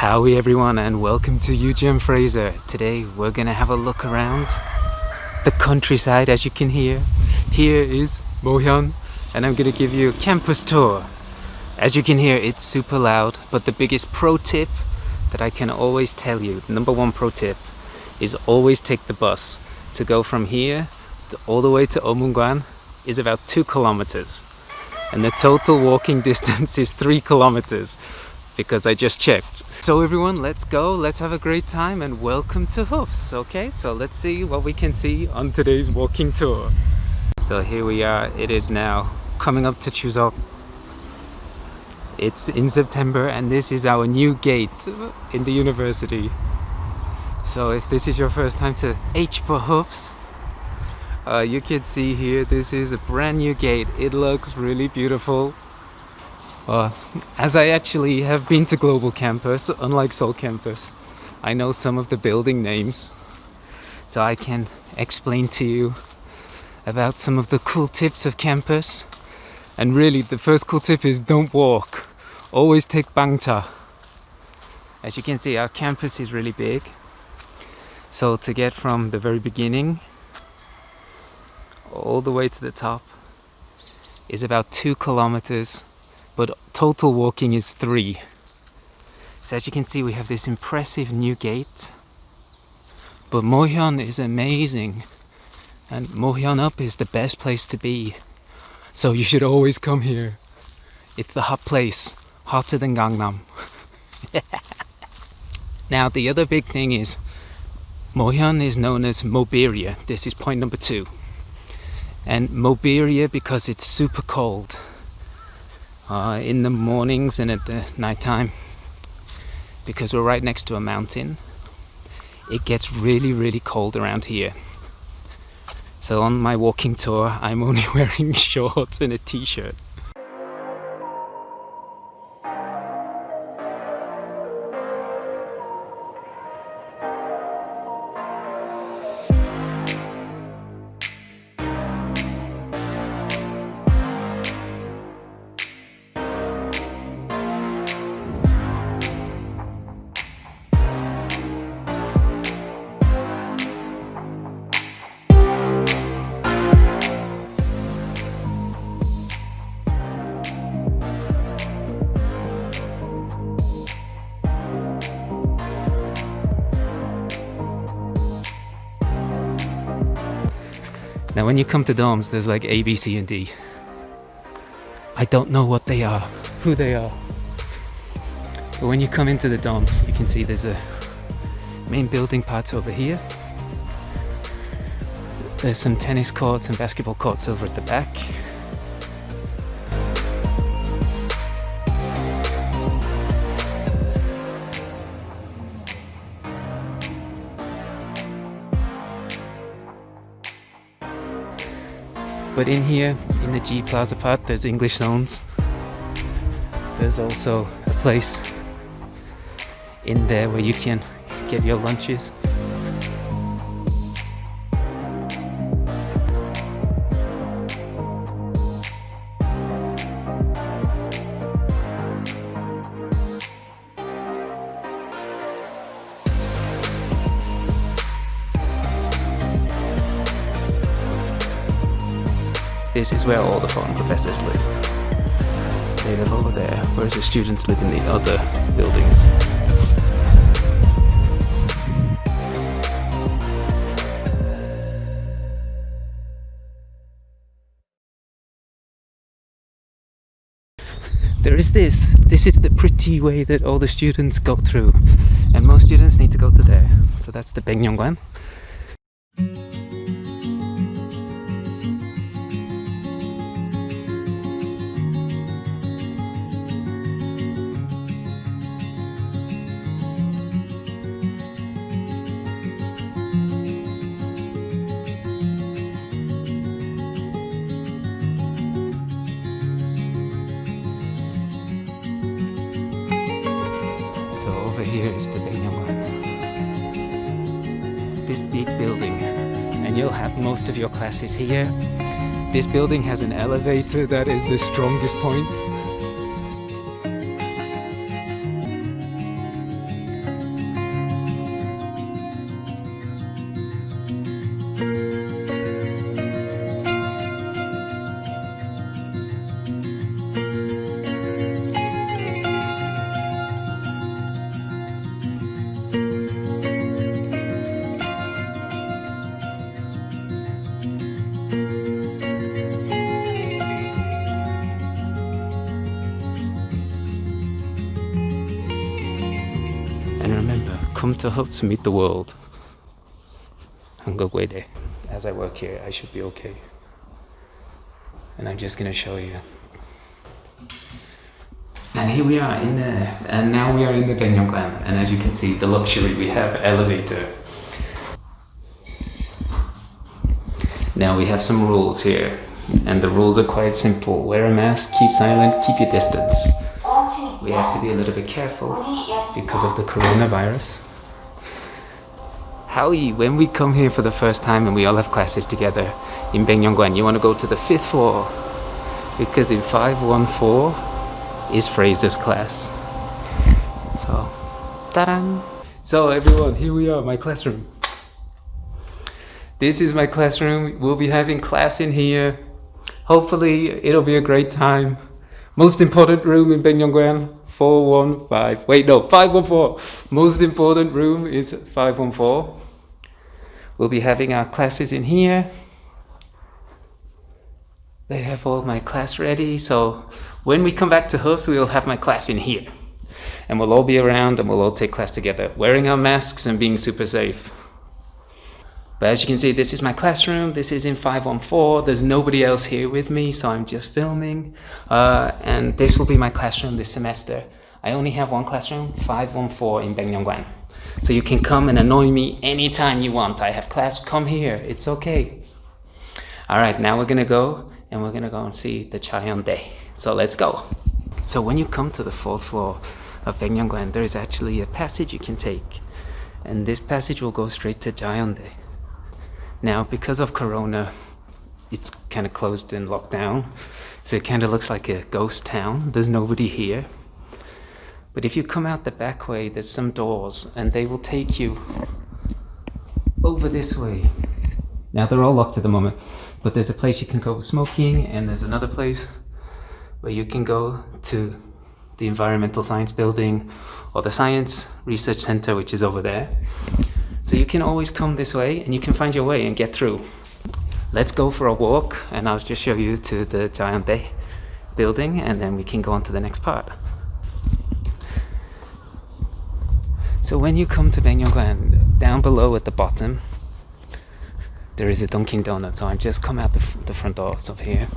Howdy everyone and welcome to ujamFrazer. Today we're gonna have a look around the countryside. As you can hear, here is Mohyun and I'm gonna give you a campus tour. As you can hear, it's super loud, but the biggest pro tip that I can always tell you, number one pro tip, is always take the bus. To go from here all the way to Omungwan is about 2 kilometers and the total walking distance is 3 kilometers because I just checked. So everyone, let's go, let's have a great time and welcome to HUFS. Okay, so let's see what we can see on today's walking tour. So here we are, it is now coming up to Chuseok. It's in September and this is our new gate in the university. So if this is your first time to H for HUFS, you can see here this is a brand new gate. It looks really beautiful. As I actually have been to Global Campus, unlike Seoul Campus, I know some of the building names, so I can explain to you about some of the cool tips of campus. And really the first cool tip is don't walk, always take bangcha. As you can see, our campus is really big, so to get from the very beginning all the way to the top is about 2 kilometers, but total walking is 3. So as you can see, we have this impressive new gate. But Mohyun is amazing, and Mohyun up is the best place to be. So you should always come here. It's the hot place, hotter than Gangnam. Now the other big thing is Mohyun is known as Moberia. This is point number 2. And Moberia because it's super cold. In the mornings and at the nighttime, because we're right next to a mountain, it gets really cold around here. So on my walking tour I'm only wearing shorts and a t-shirt. Now when you come to dorms, there's like A, B, C and D. I don't know what they are, who they are. But when you come into the dorms, you can see there's a main building part over here. There's some tennis courts and basketball courts over at the back. But in here, in the G Plaza part, there's English zones. There's also a place in there where you can get your lunches. This is where all the foreign professors live. They live over there, whereas the students live in the other buildings. There is this. This is the pretty way that all the students go through. And most students need to go to there. So that's the Baekneungwan. Here is the Baekneungwan. This big building, and you'll have most of your classes here. This building has an elevator that is the strongest point. come to HUFS, meet the world. 한국외대. As I work here, I should be okay. And I'm just gonna show you. And here we are now we are in the Bengyongwan, and as you can see, the luxury, we have elevator. Now we have some rules here, and the rules are quite simple. Wear a mask, keep silent, keep your distance. We have to be a little bit careful because of the coronavirus. Howie, when we come here for the first time and we all have classes together in Bengyongwan, you want to go to the 5th floor, because in 514 is Frazer's class. So, ta-da! So everyone, here we are, my classroom. This is my classroom. We'll be having class in here. Hopefully it'll be a great time. Most important room in Bengyongwan, 415. Wait, no, 514. Most important room is 514. We'll be having our classes in here. They have all my class ready, so when we come back to HUFS, we'll have my class in here. And we'll all be around and we'll all take class together, wearing our masks and being super safe. But as you can see, this is my classroom. This is in 514. There's nobody else here with me, so I'm just filming. And this will be my classroom this semester. I only have one classroom, 514 in Bengyongwan. So you can come and annoy me anytime you want. I have class, come here, it's okay. All right, now we're gonna go and see the Cheondae. So let's go. So when you come to the 4th floor of Bengyongwan, there is actually a passage you can take. And this passage will go straight to Cheondae. Now, because of Corona, it's kind of closed and locked down. So it kind of looks like a ghost town. There's nobody here. But if you come out the back way, there's some doors and they will take you over this way. Now they're all locked at the moment, but there's a place you can go smoking, and there's another place where you can go to the Environmental Science Building or the Science Research Center, which is over there. So you can always come this way and you can find your way and get through. Let's go for a walk and I'll just show you to the Cheondae building, and then we can go on to the next part. So when you come to Bengyongwan, down below at the bottom, there is a Dunkin' Donuts. So I've just come out the front doors of here.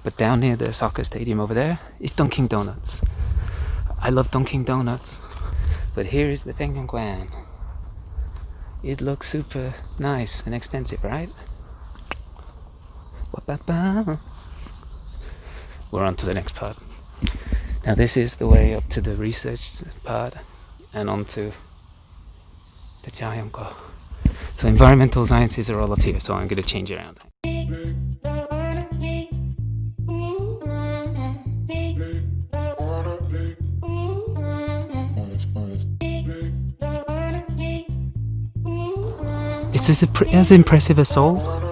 But down near the soccer stadium over there is Dunkin' Donuts. I love Dunkin' Donuts. But here is the Bengyongwan. It looks super nice and expensive, right? We're on to the next part. Now this is the way up to the research part and onto the Cheondae. So environmental sciences are all up here, so I'm going to change around. It's as impressive as Seoul.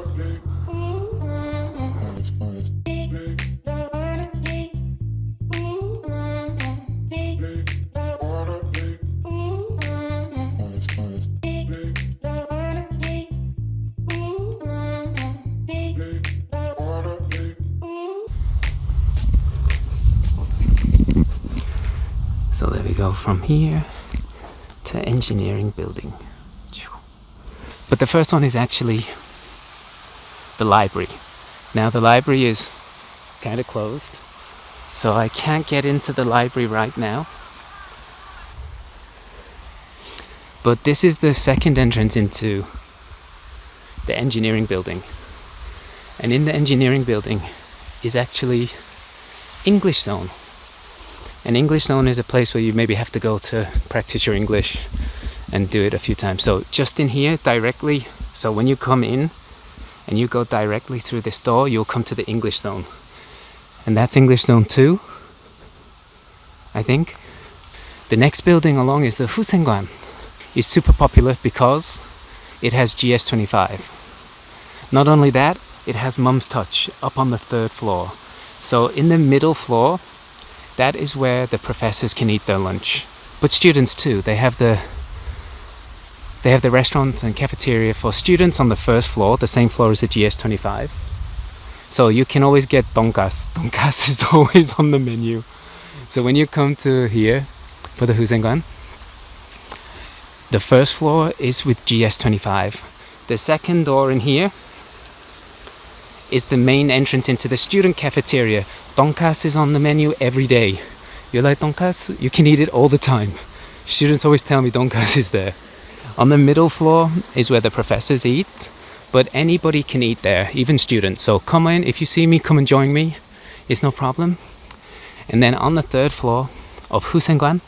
So there we go, from here to engineering building. But the first one is actually the library. Now the library is kind of closed, so I can't get into the library right now. But this is the second entrance into the engineering building. And in the engineering building is actually English zone. And English zone is a place where you maybe have to go to practice your English and do it a few times. So just in here directly, so when you come in and you go directly through this door, you'll come to the English zone. And that's English zone 2, I think. The next building along is the Husengwan. It's super popular because it has GS25. Not only that, it has Mum's Touch up on the 3rd floor. So in the middle floor, that is where the professors can eat their lunch. But students too. They have the restaurant and cafeteria for students on the 1st floor, the same floor as the GS25. So you can always get donkas. Donkas is always on the menu. So when you come to here for the Husengwan, The first floor is with GS25. The second door in here is the main entrance into the student cafeteria. Donkasu is on the menu every day. You like donkasu? You can eat it all the time. Students always tell me donkasu is there. On the middle floor is where the professors eat, but anybody can eat there, even students. So come in, if you see me, come and join me. It's no problem. And then on the third floor of Husengwan,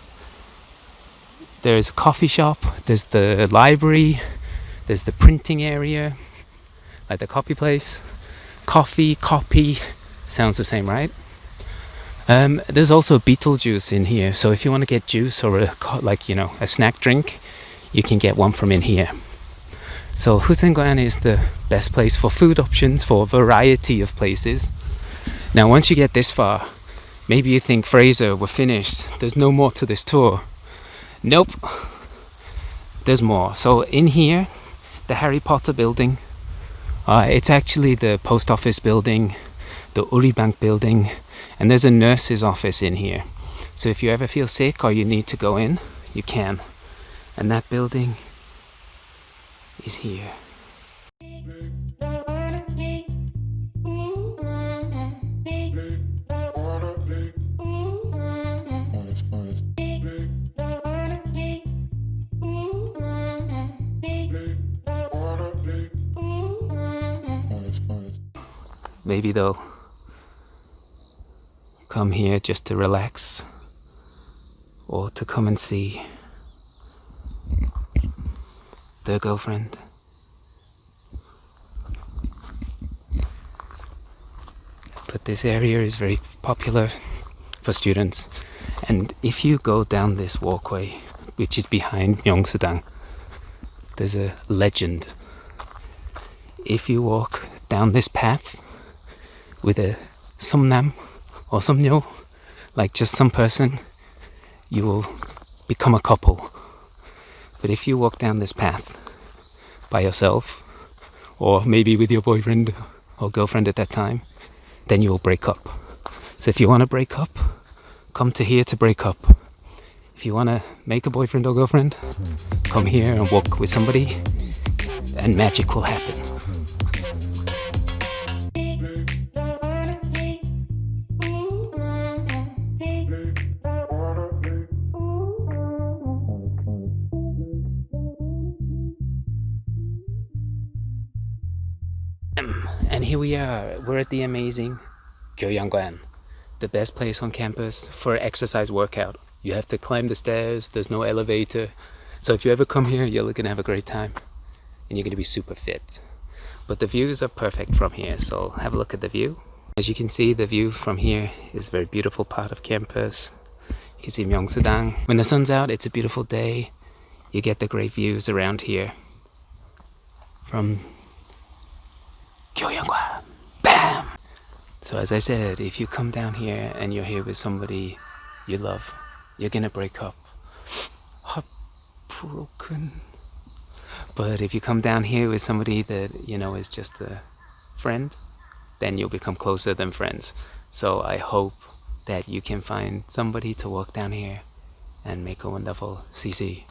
there's a coffee shop, there's the library, there's the printing area, like the copy place. Coffee, copy, sounds the same, right? There's also Beetlejuice in here, so if you want to get juice or a snack drink, you can get one from in here. So Husengwan is the best place for food options for a variety of places. Now once you get this far, maybe you think, Frazer, we're finished, there's no more to this tour. Nope, there's more. So in here, the Harry Potter building, it's actually the post office building, the Uribank building, and there's a nurse's office in here. So if you ever feel sick or you need to go in, you can. And that building is here. Maybe they'll come here just to relax or to come and see their girlfriend. But this area is very popular for students, and if you go down this walkway, which is behind Myeongsu-dang, there's a legend. If you walk down this path with a somnam or somnyo, like just some person, you will become a couple. But if you walk down this path by yourself, or maybe with your boyfriend or girlfriend at that time, then you will break up. So if you want to break up, come to here to break up. If you want to make a boyfriend or girlfriend, come here and walk with somebody, and magic will happen. And here we are, we're at the amazing Gyoyangwan, the best place on campus for exercise workout. You have to climb the stairs, there's no elevator. So if you ever come here, you're gonna have a great time and you're gonna be super fit. But the views are perfect from here, so have a look at the view. As you can see, the view from here is a very beautiful part of campus. You can see Myeongsu-dang. When the sun's out, it's a beautiful day. You get the great views around here from Gyoyangwan. Bam! So as I said, if you come down here and you're here with somebody you love, you're gonna break up. Heartbroken. But if you come down here with somebody that you know is just a friend, then you'll become closer than friends. So I hope that you can find somebody to walk down here and make a wonderful CC.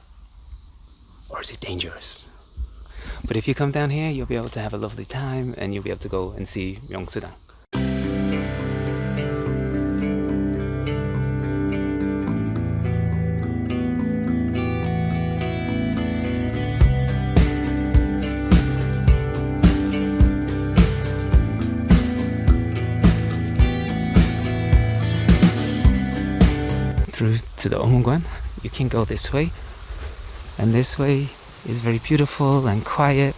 Or is it dangerous? But if you come down here, you'll be able to have a lovely time and you'll be able to go and see Myeongsu-dang. Through to the Omungwan, you can go this way, and this way is very beautiful and quiet,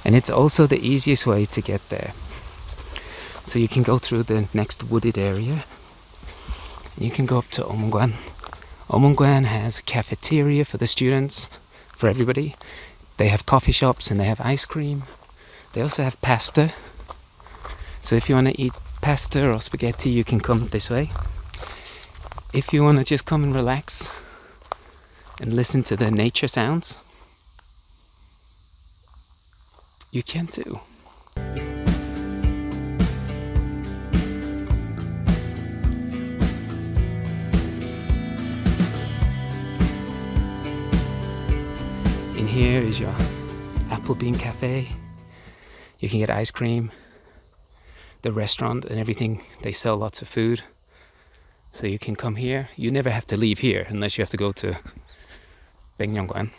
and it's also the easiest way to get there. So you can go through the next wooded area, and you can go up to Omungwan. Omungwan has a cafeteria for the students, for everybody. They have coffee shops and they have ice cream. They also have pasta. So if you want to eat pasta or spaghetti, you can come this way. If you want to just come and relax and listen to the nature sounds, you can too. is your apple bean cafe. You can get ice cream. The restaurant and everything, they sell lots of food. So you can come here. You never have to leave here unless you have to go to Baekneungwan.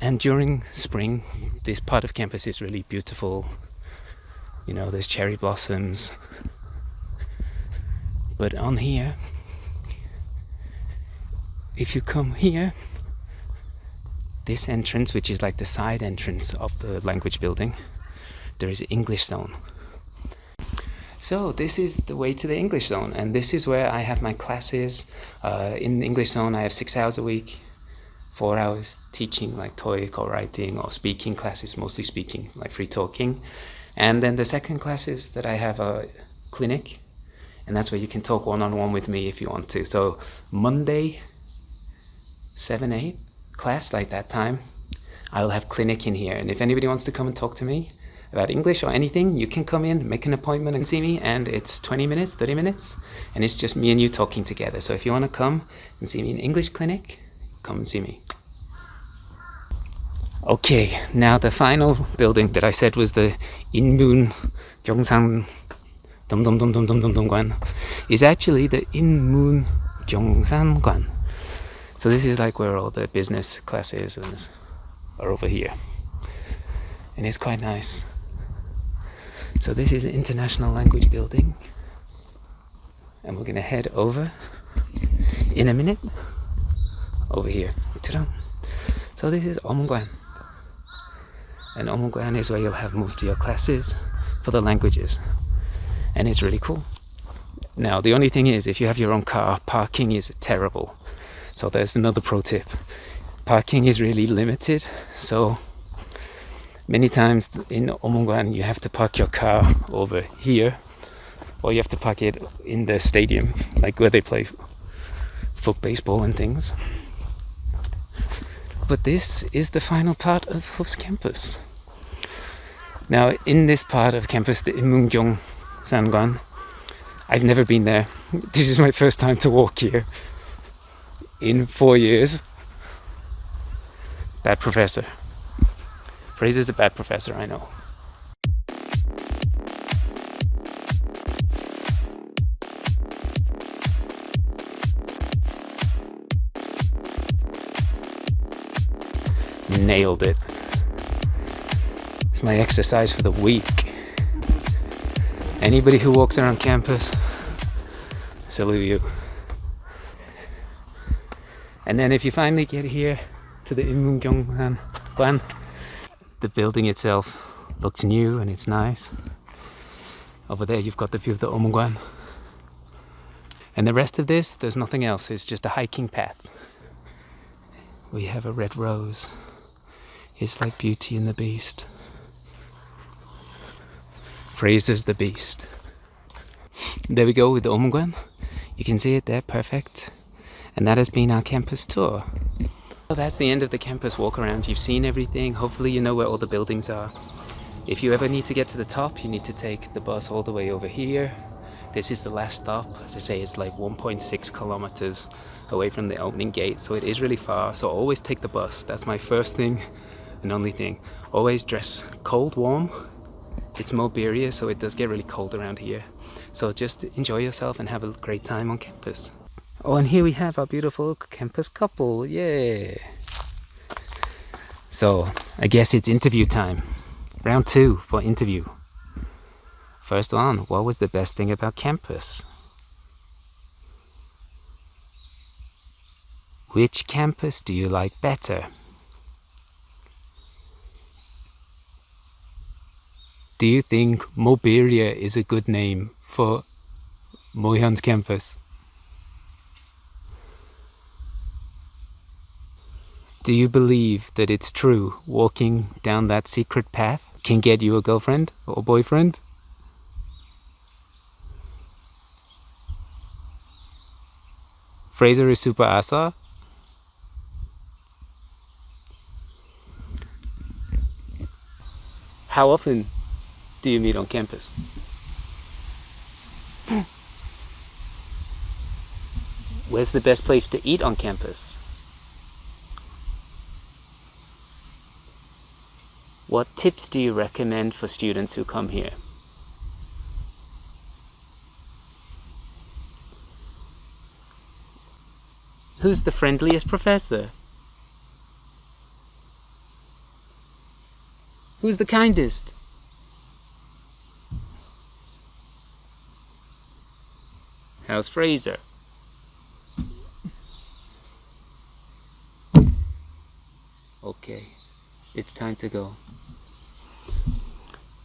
And during spring, this part of campus is really beautiful. You know, there's cherry blossoms. But on here, if you come here, this entrance, which is like the side entrance of the language building, there is English zone. So this is the way to the English zone, and this is where I have my classes. In the English zone, I have 6 hours a week, 4 hours teaching like TOEIC or writing or speaking classes, mostly speaking, like free talking. And then the second classes that I have a clinic, and that's where you can talk one-on-one with me if you want to. So Monday, 7-8 class, like that time, I'll have clinic in here. And if anybody wants to come and talk to me about English or anything, you can come in, make an appointment and see me, and it's 20 minutes, 30 minutes, and it's just me and you talking together. So if you want to come and see me in English clinic, come and see me. Okay, now the final building that I said was the Inmun Gyeongsang Dom is actually the Inmun Gyeongsangwan. So this is like where all the business classes are over here. And it's quite nice. So this is the International Language Building. And we're gonna head over in a minute over here. So this is Omungwan. And Omungwan is where you'll have most of your classes for the languages. And it's really cool. Now the only thing is, if you have your own car, parking is terrible. So there's another pro tip. Parking is really limited. So many times in Omungwan you have to park your car over here, or you have to park it in the stadium, like where they play foot baseball and things. But this is the final part of HUFS campus. Now in this part of campus, the Inmungyong Sangwan, I've never been there. This is my first time to walk here in 4 years. Bad professor. Frazer's a bad professor, I know. Nailed it. It's my exercise for the week. Anybody who walks around campus, I salute you. And then if you finally get here to the Inmungyongsan, the building itself looks new and it's nice. Over there you've got the view of the Omungwan. And the rest of this, there's nothing else, it's just a hiking path. We have a red rose. It's like Beauty and the Beast. Frazer's the Beast. There we go with the Omungwan. You can see it there, perfect. And that has been our campus tour. So that's the end of the campus walk around. You've seen everything. Hopefully you know where all the buildings are. If you ever need to get to the top, you need to take the bus all the way over here. This is the last stop. As I say, it's like 1.6 kilometers away from the opening gate, so it is really far. So always take the bus. That's my first thing and only thing. Always dress cold, warm. It's Moberia, so it does get really cold around here. So just enjoy yourself and have a great time on campus. Oh, and here we have our beautiful campus couple. Yeah. So I guess it's interview time. Round 2 for interview. First one, what was the best thing about campus? Which campus do you like better? Do you think Moberia is a good name for Mohyun's campus? Do you believe that it's true walking down that secret path can get you a girlfriend or boyfriend? Frazer is super asa? How often do you meet on campus? Where's the best place to eat on campus? What tips do you recommend for students who come here? Who's the friendliest professor? Who's the kindest? How's Frazer? Okay, it's time to go.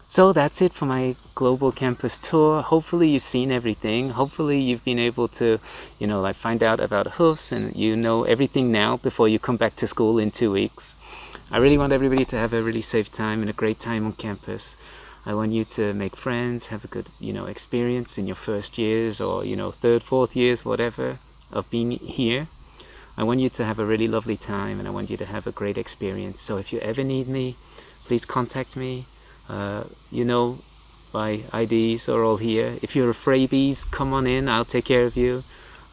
So that's it for my global campus tour. Hopefully you've seen everything. Hopefully you've been able to, like find out about HUFS and you know everything now before you come back to school in 2 weeks. I really want everybody to have a really safe time and a great time on campus. I want you to make friends, have a good, experience in your first years or, third, fourth years, whatever, of being here. I want you to have a really lovely time and I want you to have a great experience. So if you ever need me, please contact me. My IDs are all here. If you're a Frabbies, come on in, I'll take care of you.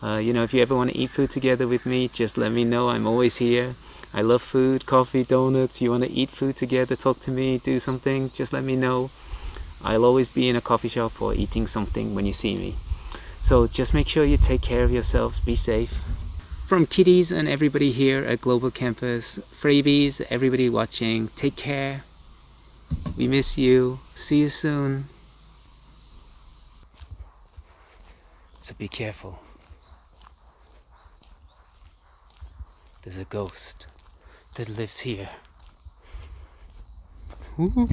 If you ever want to eat food together with me, just let me know, I'm always here. I love food, coffee, donuts. You want to eat food together, talk to me, do something, just let me know. I'll always be in a coffee shop or eating something when you see me. So just make sure you take care of yourselves, be safe. From kiddies and everybody here at Global Campus, Frabbies, everybody watching, take care. We miss you. See you soon. So be careful. There's a ghost that lives here. Ooh.